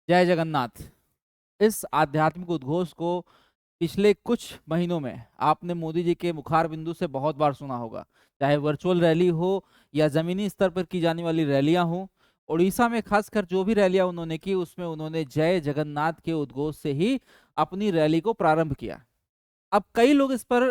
जय जगन्नाथ। इस आध्यात्मिक उद्घोष को पिछले कुछ महीनों में आपने मोदी जी के मुखार बिंदु से बहुत बार सुना होगा, चाहे वर्चुअल रैली हो या जमीनी स्तर पर की जाने वाली रैलियां हो। उड़ीसा में खासकर जो भी रैलियां उन्होंने की, उसमें उन्होंने जय जगन्नाथ के उद्घोष से ही अपनी रैली को प्रारंभ किया। अब कई लोग इस पर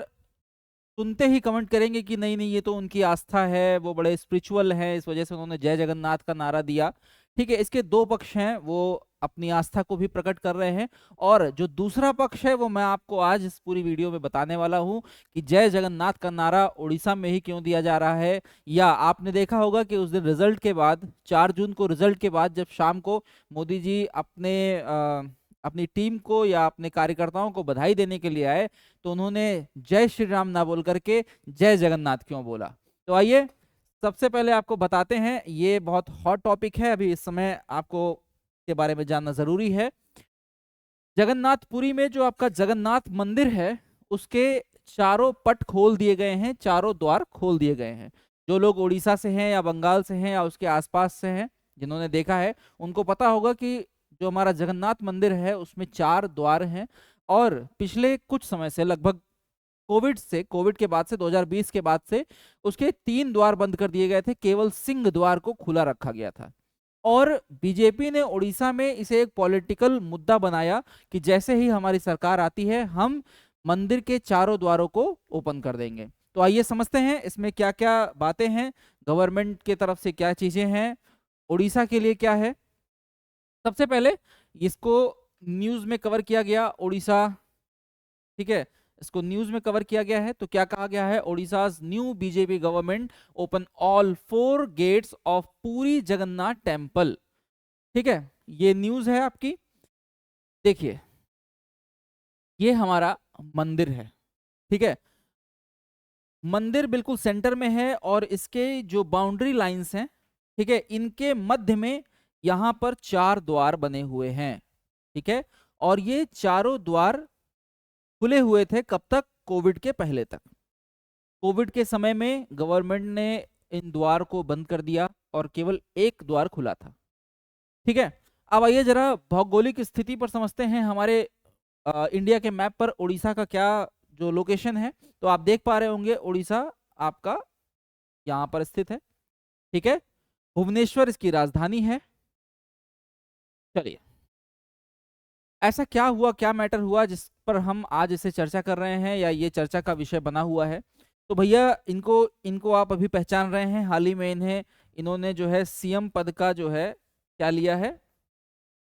सुनते ही कमेंट करेंगे कि नहीं नहीं, ये तो उनकी आस्था है, वो बड़े स्पिरिचुअल हैं, इस वजह से उन्होंने जय जगन्नाथ का नारा दिया। ठीक है, इसके दो पक्ष हैं, वो अपनी आस्था को भी प्रकट कर रहे हैं। और जो दूसरा पक्ष है वो मैं आपको आज इस पूरी वीडियो में बताने वाला हूं कि जय जगन्नाथ का नारा उड़ीसा में ही क्यों दिया जा रहा है। या आपने देखा होगा कि उस दिन रिजल्ट के बाद, 4 जून को रिजल्ट के बाद, जब शाम को मोदी जी अपनी टीम को या अपने कार्यकर्ताओं को बधाई देने के लिए आए, तो उन्होंने जय श्री राम ना बोल करके जय जगन्नाथ क्यों बोला। तो आइए सबसे पहले आपको बताते हैं, ये बहुत हॉट टॉपिक है, अभी इस समय आपको के बारे में जानना जरूरी है। जगन्नाथपुरी में जो आपका जगन्नाथ मंदिर है, उसके चारों पट खोल दिए गए हैं, चारों द्वार खोल दिए गए हैं। जो लोग उड़ीसा से हैं या बंगाल से हैं या उसके आसपास से हैं, जिन्होंने देखा है, उनको पता होगा कि जो हमारा जगन्नाथ मंदिर है उसमें 4 द्वार हैं। और पिछले कुछ समय से, लगभग कोविड के बाद से, 2020 के बाद से, उसके 3 द्वार बंद कर दिए गए थे, केवल सिंह द्वार को खुला रखा गया था। और बीजेपी ने उड़ीसा में इसे एक पॉलिटिकल मुद्दा बनाया कि जैसे ही हमारी सरकार आती है, हम मंदिर के चारों द्वारों को ओपन कर देंगे। तो आइए समझते हैं इसमें क्या क्या बातें हैं, गवर्नमेंट की तरफ से क्या चीजें हैं, उड़ीसा के लिए क्या है। सबसे पहले इसको न्यूज में कवर किया गया, उड़ीसा, ठीक है, इसको न्यूज में कवर किया गया है। तो क्या कहा गया है, Odisha's new BJP government open all 4 gates of Puri Jagannath temple. ठीक है, ये न्यूज है आपकी। देखिए, ये हमारा मंदिर है, ठीक है, मंदिर बिल्कुल सेंटर में है और इसके जो बाउंड्री लाइंस हैं, ठीक है, इनके मध्य में यहां पर 4 द्वार बने हुए हैं। ठीक है, और ये चारों द्वार खुले हुए थे कब तक, कोविड के पहले तक। कोविड के समय में गवर्नमेंट ने इन द्वार को बंद कर दिया और केवल एक द्वार खुला था। ठीक है, अब आइए जरा भौगोलिक स्थिति पर समझते हैं, हमारे इंडिया के मैप पर उड़ीसा का क्या जो लोकेशन है। तो आप देख पा रहे होंगे उड़ीसा आपका यहाँ पर स्थित है। ठीक है, भुवनेश्वर इसकी राजधानी है। चलिए, ऐसा क्या हुआ, क्या मैटर हुआ जिस पर हम आज इसे चर्चा कर रहे हैं या ये चर्चा का विषय बना हुआ है। तो भैया, इनको इनको आप अभी पहचान रहे हैं, हाल ही में इन्होंने जो है सीएम पद का जो है क्या लिया है,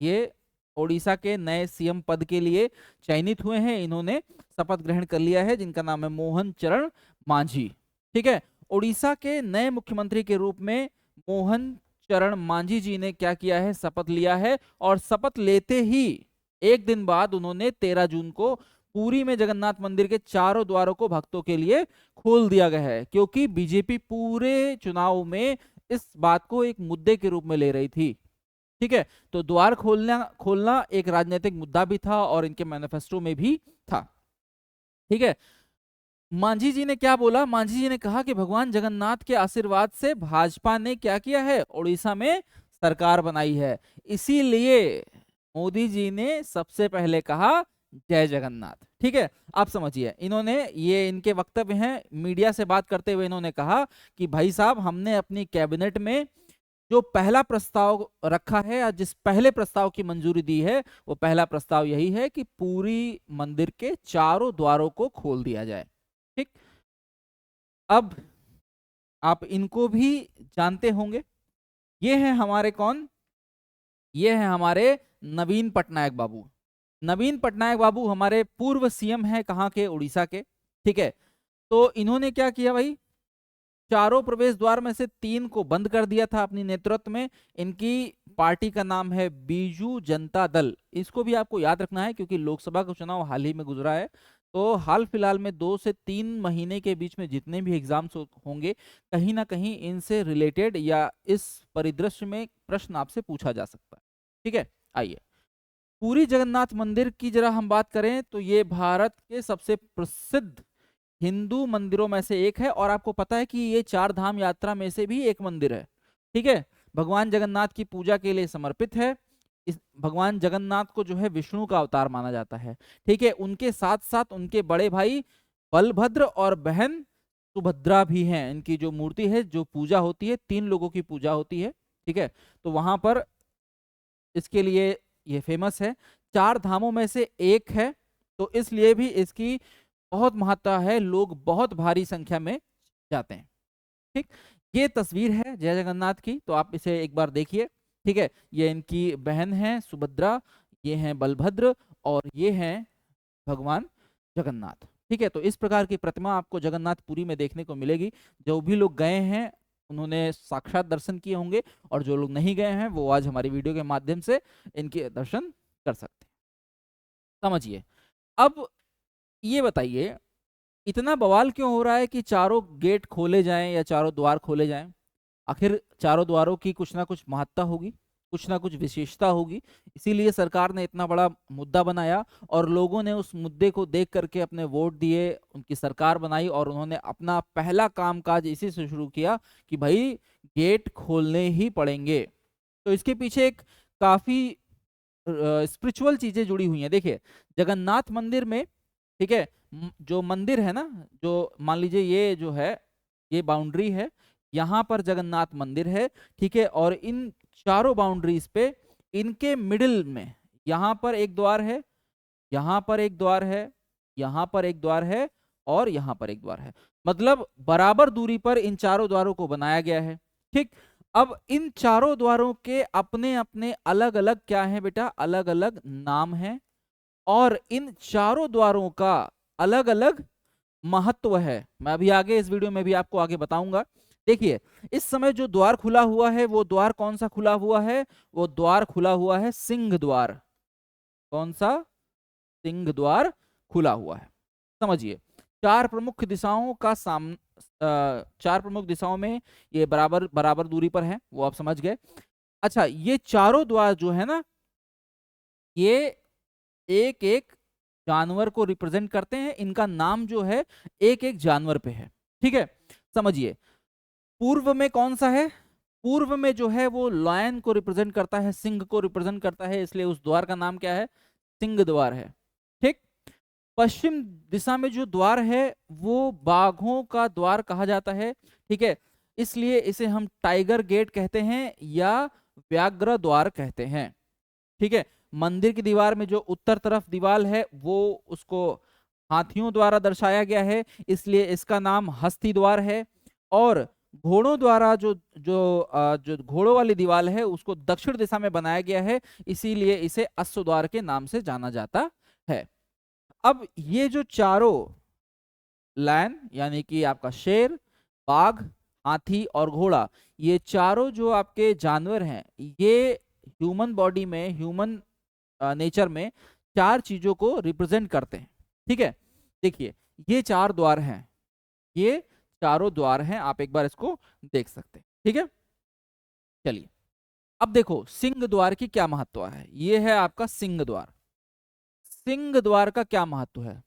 ये ओडिशा के नए सीएम पद के लिए चयनित हुए हैं, इन्होंने शपथ ग्रहण कर लिया है, जिनका नाम है मोहन चरण मांझी। ठीक है, उड़ीसा के नए मुख्यमंत्री के रूप में मोहन चरण मांझी जी ने क्या किया है, शपथ लिया है। और शपथ लेते ही एक दिन बाद उन्होंने 13 जून को पुरी में जगन्नाथ मंदिर के चारों द्वारों को भक्तों के लिए खोल दिया गया है, क्योंकि बीजेपी पूरे चुनाव में इस बात को एक मुद्दे के रूप में ले रही थी। ठीक है, तो द्वार खोलना खोलना एक राजनीतिक मुद्दा भी था और इनके मैनिफेस्टो में भी था। ठीक है, मांझी जी ने क्या बोला, मांझी जी ने कहा कि भगवान जगन्नाथ के आशीर्वाद से भाजपा ने क्या किया है, उड़ीसा में सरकार बनाई है, इसीलिए मोदी जी ने सबसे पहले कहा जय जगन्नाथ। ठीक है, आप समझिए, इन्होंने, ये इनके वक्तव्य हैं, मीडिया से बात करते हुए इन्होंने कहा कि भाई साहब, हमने अपनी कैबिनेट में जो पहला प्रस्ताव रखा है या जिस पहले प्रस्ताव की मंजूरी दी है, वो पहला प्रस्ताव यही है कि पूरी मंदिर के चारों द्वारों को खोल दिया जाए। ठीक, अब आप इनको भी जानते होंगे, ये हैं हमारे कौन, ये हैं हमारे नवीन पटनायक बाबू। नवीन पटनायक बाबू हमारे पूर्व सीएम हैं, कहाँ के, उड़ीसा के। ठीक है, तो इन्होंने क्या किया भाई, चारों प्रवेश द्वार में से 3 को बंद कर दिया था अपनी नेतृत्व में। इनकी पार्टी का नाम है बीजू जनता दल, इसको भी आपको याद रखना है क्योंकि लोकसभा का चुनाव हाल ही में गुजरा है। तो हाल फिलहाल में 2 से 3 महीने के बीच में जितने भी एग्जाम्स होंगे, कहीं ना कहीं इनसे रिलेटेड या इस परिदृश्य में प्रश्न आपसे पूछा जा सकता है। ठीक है, आइए पूरी जगन्नाथ मंदिर की जरा हम बात करें, तो ये भारत के सबसे प्रसिद्ध हिंदू मंदिरों में से एक है। और आपको पता है कि ये 4 धाम यात्रा में से भी एक मंदिर है। ठीक है, भगवान जगन्नाथ की पूजा के लिए समर्पित है। इस भगवान जगन्नाथ को जो है विष्णु का अवतार माना जाता है। ठीक है, उनके साथ साथ उनके बड़े भाई बलभद्र और बहन सुभद्रा भी हैं। इनकी जो मूर्ति है, जो पूजा होती है, 3 लोगों की पूजा होती है। ठीक है, तो वहां पर इसके लिए ये फेमस है, 4 धामों में से एक है, तो इसलिए भी इसकी बहुत महत्ता है, लोग बहुत भारी संख्या में जाते हैं। ठीक, ये तस्वीर है जय जगन्नाथ की, तो आप इसे एक बार देखिए। ठीक है, ये इनकी बहन है सुभद्रा, ये हैं बलभद्र, और ये हैं भगवान जगन्नाथ। ठीक है, तो इस प्रकार की प्रतिमा आपको जगन्नाथपुरी में देखने को मिलेगी। जो भी लोग गए हैं उन्होंने साक्षात दर्शन किए होंगे, और जो लोग नहीं गए हैं वो आज हमारी वीडियो के माध्यम से इनके दर्शन कर सकते हैं। समझिए, अब ये बताइए, इतना बवाल क्यों हो रहा है कि चारों गेट खोले जाएं या चारों द्वार खोले जाएं? आखिर चारों द्वारों की कुछ ना कुछ महत्ता होगी, कुछ ना कुछ विशेषता होगी, इसीलिए सरकार ने इतना बड़ा मुद्दा बनाया, और लोगों ने उस मुद्दे को देख करके अपने वोट दिए, उनकी सरकार बनाई, और उन्होंने अपना पहला कामकाज इसी से शुरू किया कि भाई गेट खोलने ही पड़ेंगे। तो इसके पीछे एक काफी स्पिरिचुअल चीजें जुड़ी हुई हैं। देखिए, जगन्नाथ मंदिर में, ठीक है, जो मंदिर है ना, जो मान लीजिए ये जो है, ये बाउंड्री है, यहाँ पर जगन्नाथ मंदिर है। ठीक है, और इन चारों बाउंड्रीज पे, इनके मिडिल में यहाँ पर एक द्वार है, यहाँ पर एक द्वार है, यहाँ पर एक द्वार है, और यहाँ पर एक द्वार है। मतलब बराबर दूरी पर इन चारों द्वारों को बनाया गया है। ठीक, अब इन चारों द्वारों के अपने अपने अलग अलग क्या है बेटा, अलग अलग नाम है, और इन चारों द्वारों का अलग अलग महत्व है। मैं अभी आगे इस वीडियो में भी आपको आगे बताऊंगा। देखिए, इस समय जो द्वार खुला हुआ है, वो द्वार कौन सा खुला हुआ है? वो द्वार खुला हुआ है सिंह द्वार। कौन सा? सिंह द्वार खुला हुआ है। समझिए, 4 प्रमुख दिशाओं का साम 4 प्रमुख दिशाओं में ये बराबर बराबर दूरी पर है, वो आप समझ गए। अच्छा, ये चारों द्वार जो है ना, ये एक एक जानवर को रिप्रेजेंट करते हैं। इनका नाम जो है एक एक जानवर पे है। ठीक है, समझिए, पूर्व में कौन सा है? पूर्व में जो है वो लायन को रिप्रेजेंट करता है, सिंह को रिप्रेजेंट करता है, इसलिए उस द्वार का नाम क्या है? सिंह द्वार है। ठीक, पश्चिम दिशा में जो द्वार है वो बाघों का द्वार कहा जाता है। ठीक है, इसलिए इसे हम टाइगर गेट कहते हैं या व्याघ्र द्वार कहते हैं। ठीक है, मंदिर की दीवार में जो उत्तर तरफ दीवार है वो, उसको हाथियों द्वारा दर्शाया गया है, इसलिए इसका नाम हस्ती द्वार है। और घोड़ों द्वारा जो घोड़ों वाली दीवार है उसको दक्षिण दिशा में बनाया गया है, इसीलिए इसे अश्व द्वार के नाम से जाना जाता है। अब ये जो चारों लायन, यानी कि आपका शेर, बाघ, हाथी और घोड़ा, ये चारों जो आपके जानवर हैं, ये ह्यूमन बॉडी में, ह्यूमन नेचर में 4 चीजों को रिप्रेजेंट करते हैं। ठीक है, देखिए, ये 4 द्वार हैं, ये चारों द्वार हैं, आप एक बार इसको देख सकते हैं। ठीक है, चलिए, अब देखो सिंह द्वार की क्या महत्व है। ये है आपका सिंह द्वार। सिंह द्वार का क्या महत्व है?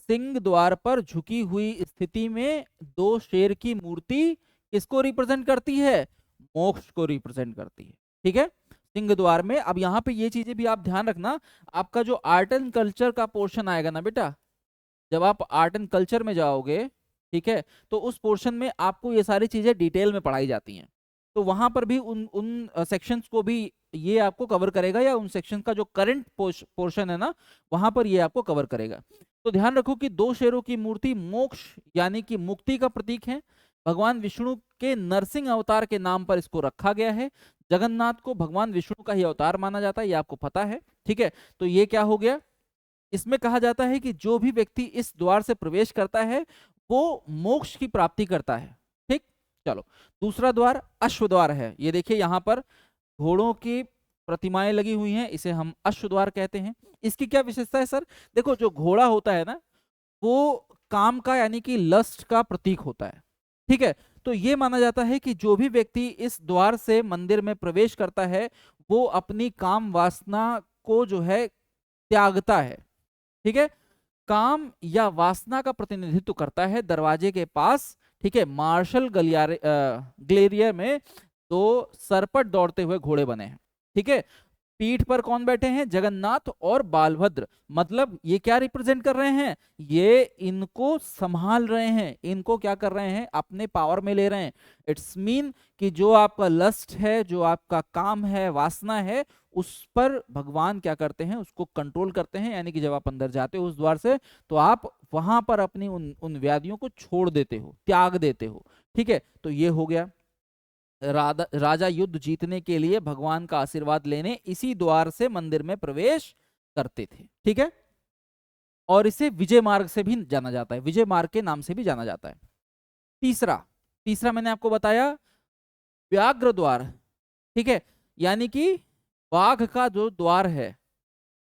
सिंह द्वार पर झुकी हुई स्थिति में 2 शेर की मूर्ति किसको रिप्रेजेंट करती है? मोक्ष को रिप्रेजेंट करती है। ठीक है, सिंह द्वार में। अब यहाँ पे ये चीजें भी आप ध्यान रखना, आपका जो आर्ट एंड कल्चर का पोर्शन आएगा ना बेटा, जब आप आर्ट एंड कल्चर में जाओगे, ठीक है, तो उस पोर्शन में आपको ये सारी चीजें डिटेल में पढ़ाई जाती हैं, तो वहां पर भी उन उन सेक्शंस को भी ये आपको कवर करेगा, या उन सेक्शन का जो करंट पोर्शन है ना, वहां पर ये आपको कवर करेगा। तो ध्यान रखो कि 2 शेरों की मूर्ति मोक्ष यानी कि मुक्ति का प्रतीक है। भगवान विष्णु के नरसिंह अवतार के नाम पर इसको रखा गया है। जगन्नाथ को भगवान विष्णु का ही अवतार माना जाता है, ये आपको पता है। ठीक है, तो ये क्या हो गया? इसमें कहा जाता है कि जो भी व्यक्ति इस द्वार से प्रवेश करता है वो मोक्ष की प्राप्ति करता है। ठीक, चलो, दूसरा द्वार अश्व द्वार है। ये देखिए, यहाँ पर घोड़ों की प्रतिमाएं लगी हुई हैं, इसे हम अश्व द्वार कहते हैं। इसकी क्या विशेषता है सर? देखो, जो घोड़ा होता है ना, वो काम का यानी कि लस्ट का प्रतीक होता है। ठीक है, तो ये माना जाता है कि जो भी व्यक्ति इस द्वार से मंदिर में प्रवेश करता है वो अपनी काम वासना को जो है त्यागता है। ठीक है, काम या वासना का प्रतिनिधित्व करता है दरवाजे के पास। ठीक है, मार्शल ग्लेरियर में 2 सरपट दौड़ते हुए घोड़े बने हैं। ठीक है, पीठ पर कौन बैठे हैं? जगन्नाथ और बालभद्र। मतलब ये क्या रिप्रेजेंट कर रहे हैं? ये इनको संभाल रहे हैं, इनको क्या कर रहे हैं? अपने पावर में ले रहे हैं। इट्स मीन कि जो आपका लस्ट है, जो आपका काम है, वासना है, उस पर भगवान क्या करते हैं? उसको कंट्रोल करते हैं। यानी कि जब आप अंदर जाते हो उस द्वार से, तो आप वहां पर अपनी उन व्याधियों को छोड़ देते हो, त्याग देते हो। ठीक है, तो ये हो गया। राजा युद्ध जीतने के लिए भगवान का आशीर्वाद लेने इसी द्वार से मंदिर में प्रवेश करते थे। ठीक है, और इसे विजय मार्ग से भी जाना जाता है, विजय मार्ग के नाम से भी जाना जाता है। तीसरा तीसरा मैंने आपको बताया व्याघ्र द्वार। ठीक है, यानी कि बाघ का जो द्वार है,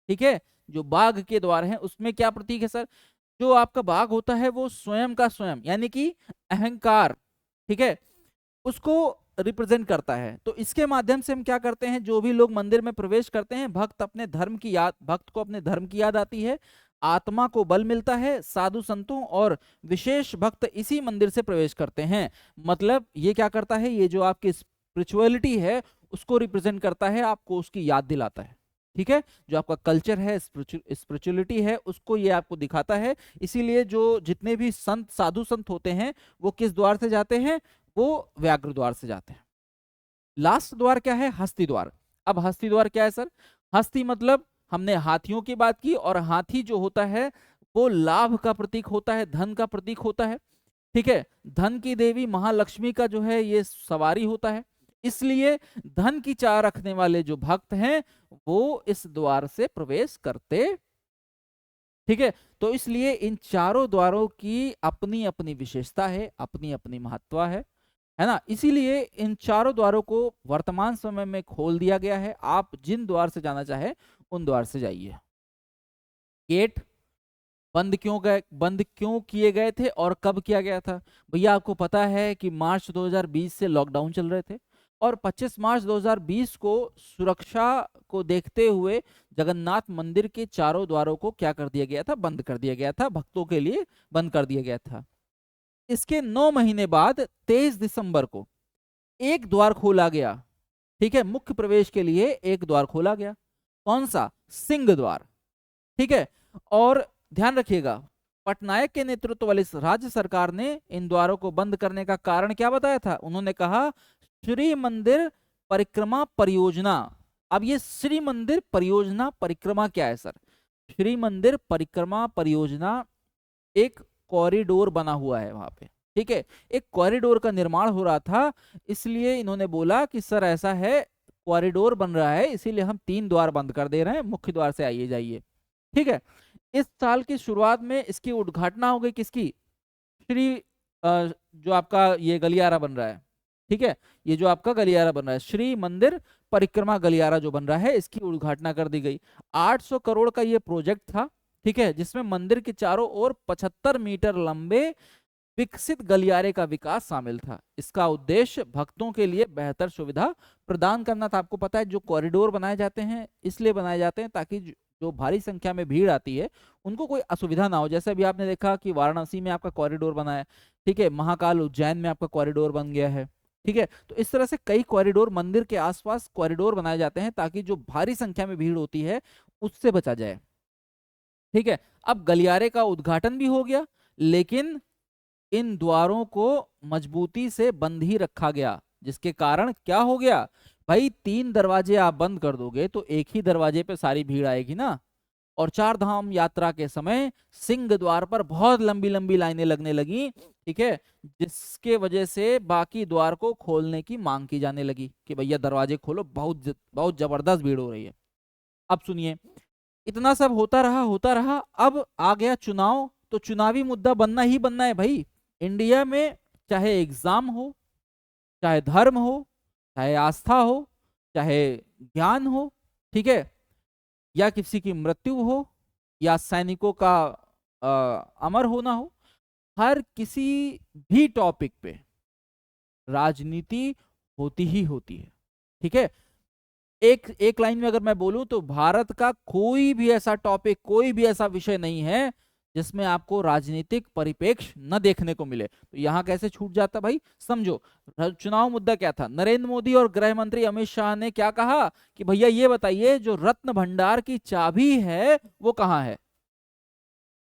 ठीक है, जो बाघ के द्वार हैं, उसमें क्या प्रतीक है सर? जो आपका बाघ होता है वो स्वयं का स्वयं, यानी कि अहंकार, ठीक है, उसको रिप्रेजेंट करता है। तो इसके माध्यम से हम क्या करते हैं? जो भी लोग मंदिर में प्रवेश करते हैं, भक्त को अपने धर्म की याद आती है, आत्मा को बल मिलता है, साधु संतों और विशेष भक्त इसी मंदिर से प्रवेश करते हैं। मतलब ये क्या करता है? ये जो आपकी स्पिरिचुअलिटी है उसको रिप्रेजेंट करता है, आपको उसकी याद दिलाता है। ठीक है, जो आपका कल्चर है, स्पिरिचुअलिटी है, उसको ये आपको दिखाता है। इसीलिए जो जितने भी संत, साधु संत होते हैं, वो किस द्वार से जाते हैं? वो व्याघ्र द्वार से जाते हैं। लास्ट द्वार क्या है? हस्ती द्वार। अब हस्ती द्वार क्या है सर? हस्ती मतलब हमने हाथियों की बात की, और हाथी जो होता है वो लाभ का प्रतीक होता है, धन का प्रतीक होता है। ठीक है, धन की देवी महालक्ष्मी का जो है ये सवारी होता है। इसलिए धन की चाह रखने वाले जो भक्त हैं वो इस द्वार से प्रवेश करते। ठीक है, तो इसलिए इन चारों द्वारों की अपनी अपनी विशेषता है, अपनी अपनी महत्व है ना। इसीलिए इन चारों द्वारों को वर्तमान समय में खोल दिया गया है। आप जिन द्वार से जाना चाहे उन द्वार से जाइए। गेट बंद क्यों किए गए थे और कब किया गया था? भैया आपको पता है कि मार्च 2020 से लॉकडाउन चल रहे थे, और 25 मार्च 2020 को सुरक्षा को देखते हुए जगन्नाथ मंदिर के चारों द्वारों को क्या कर दिया गया था? बंद कर दिया गया था, भक्तों के लिए बंद कर दिया गया था। इसके 9 महीने बाद 23 दिसंबर को एक द्वार खोला गया। ठीक है, मुख्य प्रवेश के लिए एक द्वार खोला गया। कौन सा? सिंह द्वार। ठीक है, और ध्यान रखिएगा, पटनायक के नेतृत्व वाली राज्य सरकार ने इन द्वारों को बंद करने का कारण क्या बताया था? उन्होंने कहा श्री मंदिर परिक्रमा परियोजना। अब ये श्री मंदिर परियोजना परिक्रमा क्या है सर? श्री मंदिर परिक्रमा परियोजना एक कॉरिडोर बना हुआ है वहां पे। ठीक है, एक कॉरिडोर का निर्माण हो रहा था, इसलिए इन्होंने बोला कि सर ऐसा है, कॉरिडोर बन रहा है, इसीलिए हम 3 द्वार बंद कर दे रहे हैं, मुख्य द्वार से आइए जाइए। ठीक है, इस साल की शुरुआत में इसकी उद्घाटना हो गई। किसकी? श्री जो आपका ये गलियारा बन रहा है, ठीक है, ये जो आपका गलियारा बन रहा है, श्री मंदिर परिक्रमा गलियारा जो बन रहा है, इसकी उद्घाटना कर दी गई। 800 करोड़ का ये प्रोजेक्ट था। ठीक है, जिसमें मंदिर के चारों ओर 75 मीटर लंबे विकसित गलियारे का विकास शामिल था। इसका उद्देश्य भक्तों के लिए बेहतर सुविधा प्रदान करना था। आपको पता है जो कॉरिडोर बनाए जाते हैं इसलिए बनाए जाते हैं ताकि जो भारी संख्या में भीड़ आती है उनको कोई असुविधा ना हो। जैसे अभी आपने देखा कि वाराणसी में आपका कॉरिडोर बना है, ठीक है, महाकाल उज्जैन में आपका कॉरिडोर बन गया है। ठीक है, तो इस तरह से कई कॉरिडोर, मंदिर के आसपास कॉरिडोर बनाए जाते हैं ताकि जो भारी संख्या में भीड़ होती है उससे बचा जाए। ठीक है, अब गलियारे का उद्घाटन भी हो गया, लेकिन इन द्वारों को मजबूती से बंद ही रखा गया, जिसके कारण क्या हो गया भाई? 3 दरवाजे आप बंद कर दोगे तो एक ही दरवाजे पे सारी भीड़ आएगी ना। और 4 धाम यात्रा के समय सिंह द्वार पर बहुत लंबी लंबी लाइनें लगने लगी। ठीक है, जिसके वजह से बाकी द्वार को खोलने की मांग की जाने लगी कि भैया दरवाजे खोलो, बहुत बहुत जबरदस्त भीड़ हो रही है। अब सुनिए, इतना सब होता रहा, अब आ गया चुनाव। तो चुनावी मुद्दा बनना ही बनना है भाई। इंडिया में चाहे एग्जाम हो, चाहे धर्म हो, चाहे आस्था हो, चाहे ज्ञान हो, ठीक है, या किसी की मृत्यु हो, या सैनिकों का अमर होना हो, हर किसी भी टॉपिक पे राजनीति होती ही होती है। ठीक है, एक एक लाइन में अगर मैं बोलूं तो भारत का कोई भी ऐसा टॉपिक, कोई भी ऐसा विषय नहीं है जिसमें आपको राजनीतिक परिप्रेक्ष्य न देखने को मिले। तो यहाँ कैसे छूट जाता भाई, समझो। चुनाव मुद्दा क्या था, नरेंद्र मोदी और गृह मंत्री अमित शाह ने क्या कहा कि भैया ये बताइए जो रत्न भंडार की चाबी है वो कहाँ है।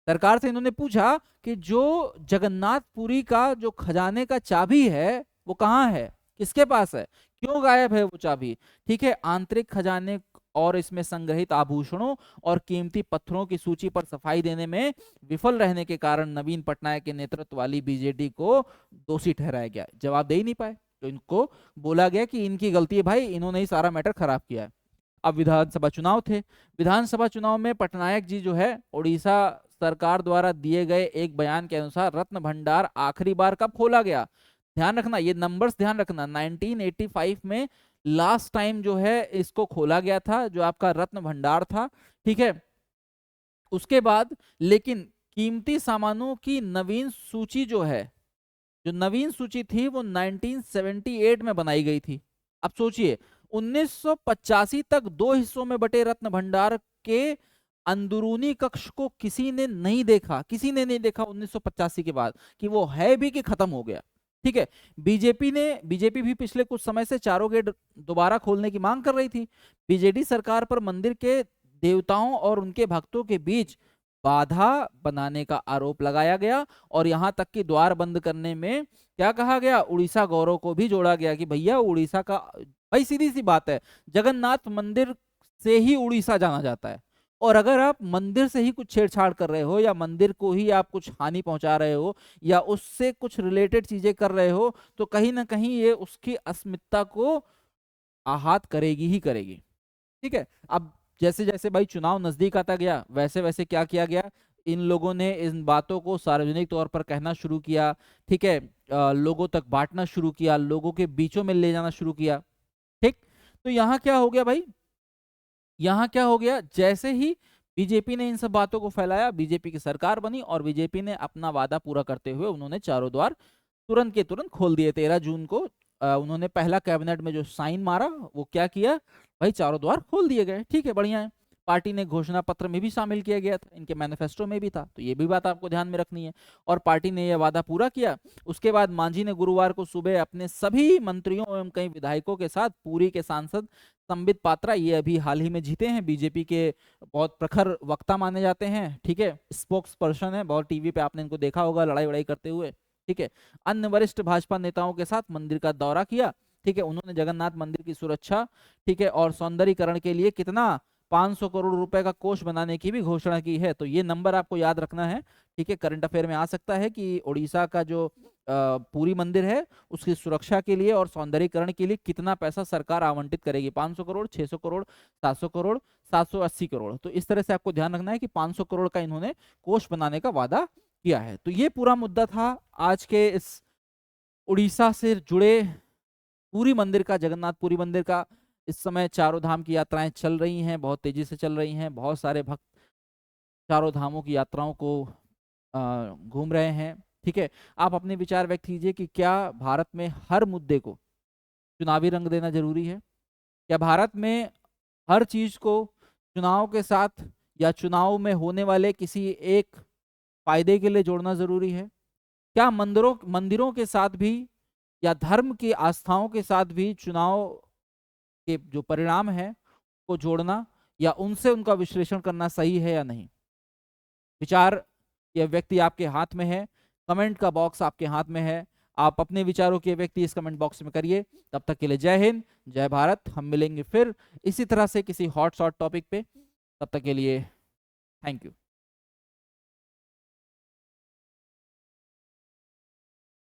सरकार से इन्होंने पूछा कि जो जगन्नाथपुरी का जो खजाने का चाबी है वो कहाँ है, किसके पास है, क्यों गायब है वो चाबी। ठीक है, आंतरिक खजाने और इसमें संग्रहित आभूषणों और कीमती पत्थरों की सूची पर सफाई देने में विफल रहने के कारण नवीन पटनायक के नेतृत्व वाली बीजेडी को दोषी ठहराया गया। जवाब दे ही नहीं पाए तो इनको बोला गया कि इनकी गलती है भाई, इन्होंने ही सारा मैटर खराब किया है। अब विधानसभा चुनाव थे। विधानसभा चुनाव में पटनायक जी जो है उड़ीसा सरकार द्वारा दिए गए एक बयान के अनुसार रत्न भंडार आखिरी बार कब खोला गया, ध्यान रखना ये नंबर्स ध्यान रखना, 1985 में लास्ट टाइम जो है इसको खोला गया था, जो आपका रत्न भंडार था। ठीक है, उसके बाद लेकिन कीमती सामानों की नवीन सूची जो है, जो नवीन सूची थी वो 1978 में बनाई गई थी। अब सोचिए 1985 तक दो हिस्सों में बटे रत्न भंडार के अंदरूनी कक्ष को किसी ने नहीं देखा, किसी ने नहीं देखा 1985 के बाद कि वो है भी कि खत्म हो गया। ठीक है, बीजेपी भी पिछले कुछ समय से चारों गेट दोबारा खोलने की मांग कर रही थी। बीजेडी सरकार पर मंदिर के देवताओं और उनके भक्तों के बीच बाधा बनाने का आरोप लगाया गया और यहां तक कि द्वार बंद करने में क्या कहा गया, उड़ीसा गौरव को भी जोड़ा गया कि भैया उड़ीसा का, भाई सीधी सी बात है, जगन्नाथ मंदिर से ही उड़ीसा जाना जाता है और अगर आप मंदिर से ही कुछ छेड़छाड़ कर रहे हो या मंदिर को ही आप कुछ हानि पहुंचा रहे हो या उससे कुछ रिलेटेड चीजें कर रहे हो तो कहीं ना कहीं ये उसकी अस्मिता को आहत करेगी ही करेगी। ठीक है, अब जैसे जैसे भाई चुनाव नजदीक आता गया वैसे वैसे क्या किया गया, इन लोगों ने इन बातों को सार्वजनिक तौर पर कहना शुरू किया। ठीक है, लोगों तक बांटना शुरू किया, लोगों के बीचों में ले जाना शुरू किया। ठीक, तो यहाँ क्या हो गया भाई, यहाँ क्या हो गया, जैसे ही बीजेपी ने इन सब बातों को फैलाया, बीजेपी की सरकार बनी और बीजेपी ने अपना वादा पूरा करते हुए उन्होंने चारों द्वार तुरंत के तुरंत खोल दिए। 13 जून को उन्होंने पहला कैबिनेट में जो साइन मारा वो क्या किया भाई, चारों द्वार खोल दिए गए। ठीक है, बढ़िया है। पार्टी ने घोषणा पत्र में भी शामिल किया गया था, इनके मैनिफेस्टो में भी था, तो ये भी बात आपको ध्यान में रखनी है और पार्टी ने यह वादा पूरा किया। उसके बाद मांझी ने गुरुवार को सुबह अपने सभी मंत्रियों एवं कई विधायकों के साथ पूरी के सांसद संबित पात्रा, ये अभी हाल ही में जीते हैं, बीजेपी के बहुत प्रखर वक्ता माने जाते हैं। ठीक है, स्पोक्स पर्सन है, बहुत टीवी पे आपने इनको देखा होगा लड़ाई वड़ाई करते हुए। ठीक है, अन्य वरिष्ठ भाजपा नेताओं के साथ मंदिर का दौरा किया। ठीक है, उन्होंने जगन्नाथ मंदिर की सुरक्षा, ठीक है, और सौंदर्यीकरण के लिए कितना 500 करोड़ रुपए का कोष बनाने की भी घोषणा की है। तो ये नंबर आपको याद रखना है। ठीक है, करंट अफेयर में आ सकता है कि उड़ीसा का जो पूरी मंदिर है उसकी सुरक्षा के लिए और सौंदर्यीकरण के लिए कितना पैसा सरकार आवंटित करेगी, 500 करोड़, 600 करोड़, 700 करोड़, 780 करोड़। तो इस तरह से आपको ध्यान रखना है कि 500 करोड़ का इन्होंने कोष बनाने का वादा किया है। तो ये पूरा मुद्दा था आज के इस उड़ीसा से जुड़े पूरी मंदिर का, जगन्नाथ पूरी मंदिर का। इस समय चारों धाम की यात्राएं चल रही हैं, बहुत तेजी से चल रही हैं, बहुत सारे भक्त चारों धामों की यात्राओं को घूम रहे हैं। ठीक है, आप अपने विचार व्यक्त कीजिए कि क्या भारत में हर मुद्दे को चुनावी रंग देना जरूरी है, क्या भारत में हर चीज को चुनाव के साथ या चुनाव में होने वाले किसी एक फायदे के लिए जोड़ना जरूरी है, क्या मंदिरों के साथ भी या धर्म की आस्थाओं के साथ भी चुनाव के जो परिणाम है को जोड़ना या उनसे उनका विश्लेषण करना सही है या नहीं। विचार या व्यक्ति आपके हाथ में है, कमेंट का बॉक्स आपके हाथ में है, आप अपने विचारों के व्यक्ति इस कमेंट बॉक्स में करिए। तब तक के लिए जय हिंद, जय भारत। हम मिलेंगे फिर इसी तरह से किसी हॉट शॉट टॉपिक पे, तब तक के लिए थैंक यू।